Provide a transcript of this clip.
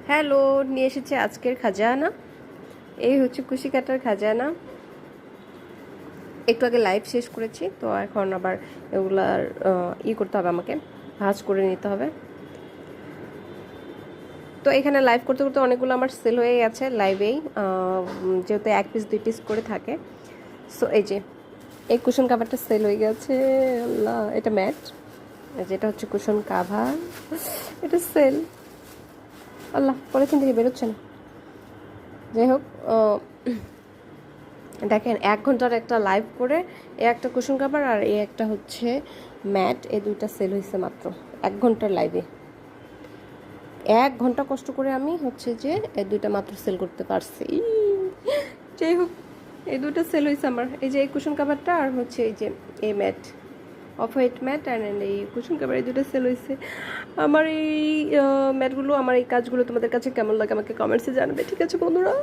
Hello, নিয়ে এসেছে আজকের খাজানা। এই হচ্ছে কুশি কাটার খাজানা। একটু আগে লাইভ শেষ করেছি, তো এখন আবার এগুলার করতে হবে, আমাকে ভাঁজ করে নিতে হবে। তো এখানে লাইভ করতে করতে অনেকগুলো আমার সেল হয়ে গেছে লাইভেই, যেহেতু 1 পিস 2 পিস করে থাকে। সো এই যে এই কুশন কাভারটা সেল হয়ে গেছে। আল্লাহ, এটা ম্যাট, যেটা হচ্ছে কুশন কাভার, এটা সেল। আল্লাহ, পলিথিন থেকে বেরোচ্ছে না। যাই হোক, দেখেন 1 ঘন্টার একটা লাইভ করে এই একটা কুশন কাভার আর এই একটা হচ্ছে ম্যাট, এই দুইটা সেল হয়েছে মাত্র 1 ঘন্টার লাইভে। 1 ঘন্টা কষ্ট করে আমি হচ্ছে যে এই দুইটা মাত্র সেল করতে পারছি। যাই হোক, এই দুটো সেল হয়েছে আমার। এই যে এই কুশন কাভারটা আর হচ্ছে এই যে এই mat, off white mat and এই কুশন কাভার, এই দুটো সেল হয়েছে আমার। এই ম্যাটগুলো, আমার এই কাজগুলো তোমাদের কাছে কেমন লাগে আমাকে কমেন্টসে জানাবে, ঠিক আছে বন্ধুরা?